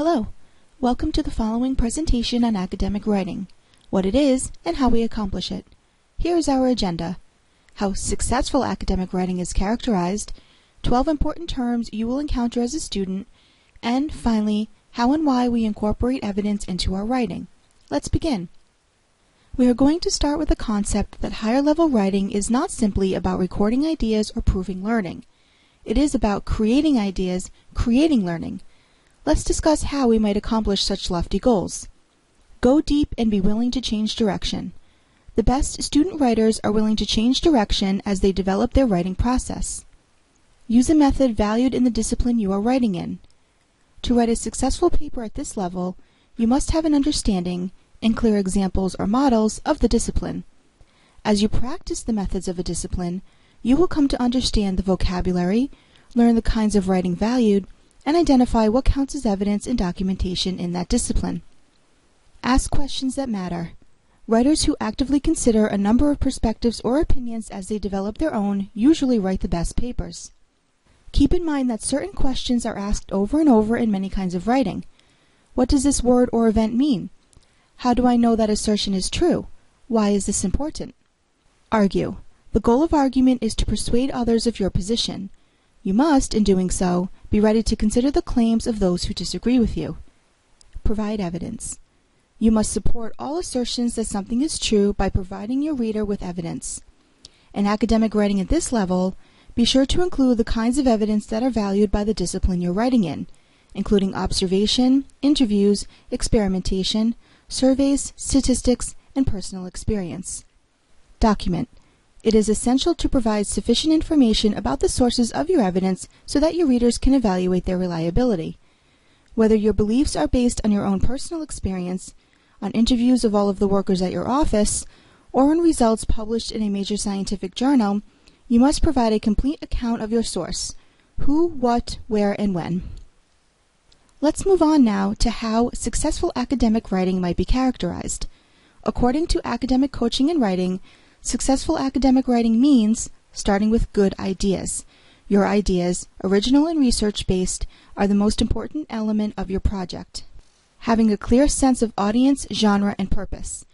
Hello, welcome to the following presentation on academic writing, what it is and how we accomplish it. Here is our agenda: how successful academic writing is characterized, 12 important terms you will encounter as a student, and finally, how and why we incorporate evidence into our writing. Let's begin. We are going to start with the concept that higher level writing is not simply about recording ideas or proving learning. It is about creating ideas, creating learning. Let's discuss how we might accomplish such lofty goals. Go deep and be willing to change direction. The best student writers are willing to change direction as they develop their writing process. Use a method valued in the discipline you are writing in. To write a successful paper at this level, you must have an understanding and clear examples or models of the discipline. As you practice the methods of a discipline, you will come to understand the vocabulary, learn the kinds of writing valued, and identify what counts as evidence and documentation in that discipline. Ask questions that matter. Writers who actively consider a number of perspectives or opinions as they develop their own usually write the best papers. Keep in mind that certain questions are asked over and over in many kinds of writing. What does this word or event mean? How do I know that assertion is true? Why is this important? Argue. The goal of argument is to persuade others of your position. You must, in doing so, be ready to consider the claims of those who disagree with you. Provide evidence. You must support all assertions that something is true by providing your reader with evidence. In academic writing at this level, be sure to include the kinds of evidence that are valued by the discipline you're writing in, including observation, interviews, experimentation, surveys, statistics, and personal experience. Document. It is essential to provide sufficient information about the sources of your evidence so that your readers can evaluate their reliability. Whether your beliefs are based on your own personal experience, on interviews of all of the workers at your office, or on results published in a major scientific journal, you must provide a complete account of your source: who, what, where, and when. Let's move on now to how successful academic writing might be characterized. According to Academic Coaching in Writing, successful academic writing means starting with good ideas. Your ideas, original and research-based, are the most important element of your project. Having a clear sense of audience, genre, and purpose.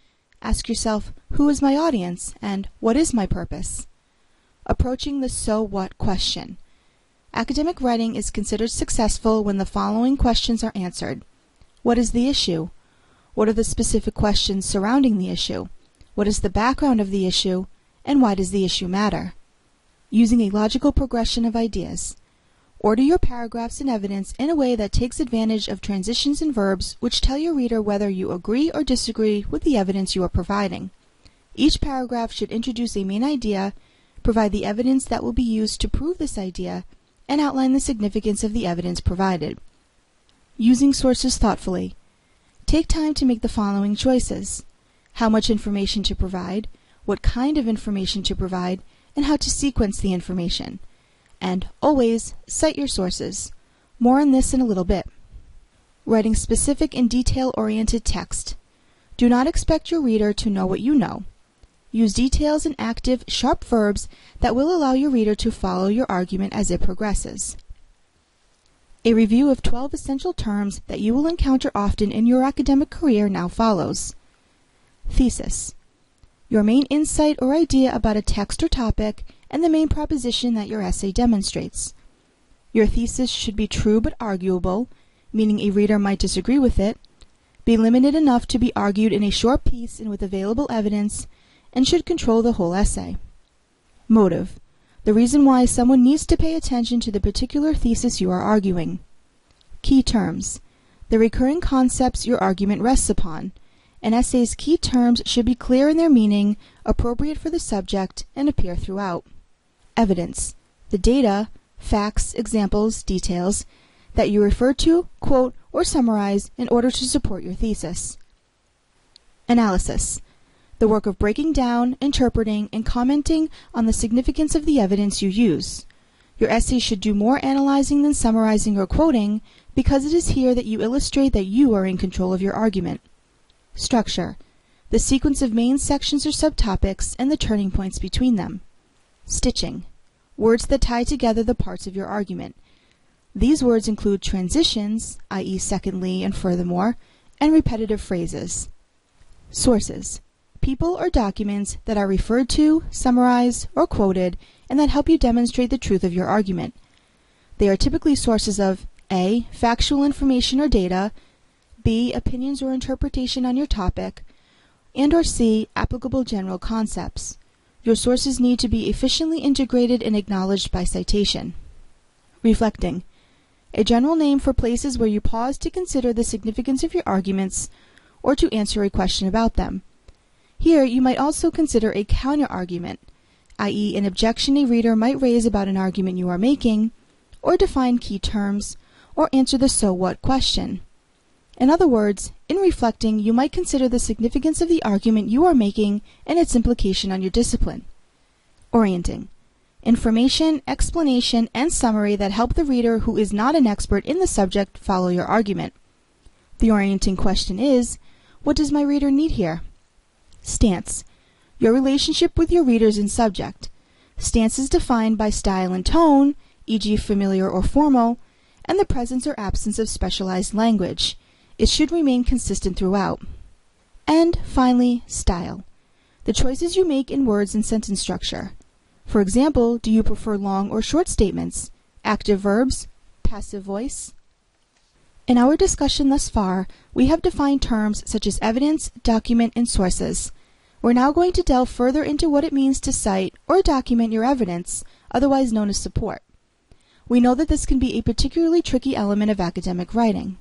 Ask yourself, who is my audience, and what is my purpose? Approaching the so what question. Academic writing is considered successful when the following questions are answered. What is the issue? What are the specific questions surrounding the issue? What is the background of the issue, and why does the issue matter? Using a logical progression of ideas. Order your paragraphs and evidence in a way that takes advantage of transitions and verbs which tell your reader whether you agree or disagree with the evidence you are providing. Each paragraph should introduce a main idea, provide the evidence that will be used to prove this idea, and outline the significance of the evidence provided. Using sources thoughtfully. Take time to make the following choices: how much information to provide, what kind of information to provide, and how to sequence the information. And always cite your sources. More on this in a little bit. Writing specific and detail-oriented text. Do not expect your reader to know what you know. Use details and active, sharp verbs that will allow your reader to follow your argument as it progresses. A review of 12 essential terms that you will encounter often in your academic career now follows. Thesis. Your main insight or idea about a text or topic and the main proposition that your essay demonstrates. Your thesis should be true but arguable, meaning a reader might disagree with it, be limited enough to be argued in a short piece and with available evidence, and should control the whole essay. Motive. The reason why someone needs to pay attention to the particular thesis you are arguing. Key terms. The recurring concepts your argument rests upon. An essay's key terms should be clear in their meaning, appropriate for the subject, and appear throughout. Evidence. The data, facts, examples, details that you refer to, quote, or summarize in order to support your thesis. Analysis. The work of breaking down, interpreting, and commenting on the significance of the evidence you use. Your essay should do more analyzing than summarizing or quoting, because it is here that you illustrate that you are in control of your argument. Structure. The sequence of main sections or subtopics and the turning points between them. Stitching. Words that tie together the parts of your argument. These words include transitions, i.e. secondly and furthermore, and repetitive phrases. Sources: people or documents that are referred to, summarized, or quoted, and that help you demonstrate the truth of your argument. They are typically sources of A. Factual information or data, B. Opinions or interpretation on your topic, and or C. Applicable general concepts. Your sources need to be efficiently integrated and acknowledged by citation. Reflecting: a general name for places where you pause to consider the significance of your arguments or to answer a question about them. Here, you might also consider a counter-argument, i.e. an objection a reader might raise about an argument you are making, or define key terms, or answer the so what question. In other words, in reflecting, you might consider the significance of the argument you are making and its implication on your discipline. Orienting: information, explanation, and summary that help the reader who is not an expert in the subject follow your argument. The orienting question is, what does my reader need here? Stance: your relationship with your readers and subject. Stance is defined by style and tone, e.g. familiar or formal, and the presence or absence of specialized language. It should remain consistent throughout. And finally, style: the choices you make in words and sentence structure. For example, do you prefer long or short statements, active verbs, passive voice? In our discussion thus far, we have defined terms such as evidence, document, and sources. We're now going to delve further into what it means to cite or document your evidence, otherwise known as support. We know that this can be a particularly tricky element of academic writing.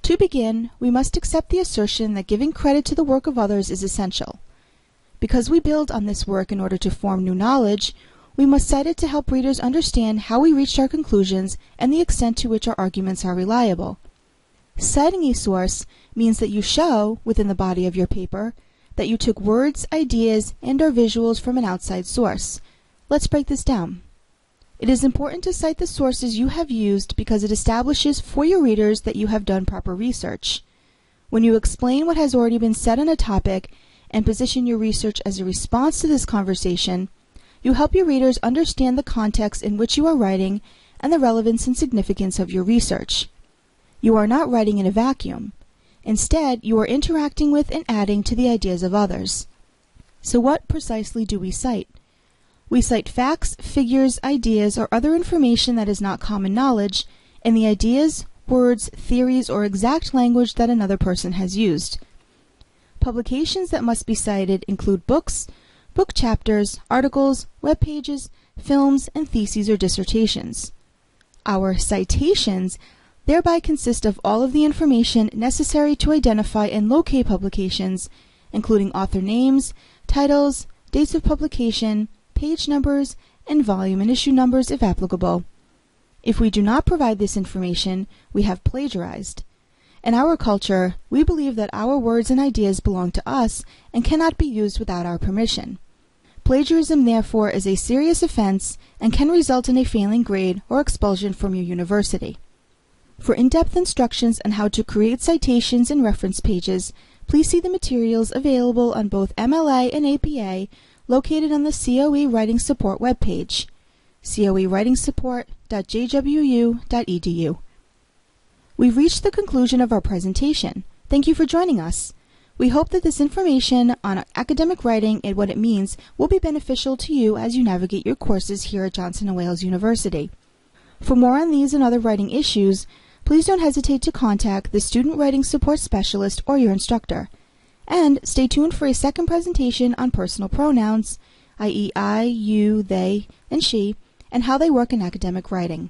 To begin, we must accept the assertion that giving credit to the work of others is essential. Because we build on this work in order to form new knowledge, we must cite it to help readers understand how we reached our conclusions and the extent to which our arguments are reliable. Citing a source means that you show, within the body of your paper, that you took words, ideas, and/or visuals from an outside source. Let's break this down. It is important to cite the sources you have used because it establishes for your readers that you have done proper research. When you explain what has already been said on a topic and position your research as a response to this conversation, you help your readers understand the context in which you are writing and the relevance and significance of your research. You are not writing in a vacuum. Instead, you are interacting with and adding to the ideas of others. So what precisely do we cite? We cite facts, figures, ideas, or other information that is not common knowledge, and the ideas, words, theories, or exact language that another person has used. Publications that must be cited include books, book chapters, articles, web pages, films, and theses or dissertations. Our citations thereby consist of all of the information necessary to identify and locate publications, including author names, titles, dates of publication, page numbers, and volume and issue numbers if applicable. If we do not provide this information, we have plagiarized. In our culture, we believe that our words and ideas belong to us and cannot be used without our permission. Plagiarism, therefore, is a serious offense and can result in a failing grade or expulsion from your university. For in-depth instructions on how to create citations and reference pages, please see the materials available on both MLA and APA located on the COE Writing Support webpage, coewritingsupport.jwu.edu. We've reached the conclusion of our presentation. Thank you for joining us. We hope that this information on academic writing and what it means will be beneficial to you as you navigate your courses here at Johnson & Wales University. For more on these and other writing issues, please don't hesitate to contact the Student Writing Support Specialist or your instructor. And stay tuned for a second presentation on personal pronouns, i.e. I, you, they, and she, and how they work in academic writing.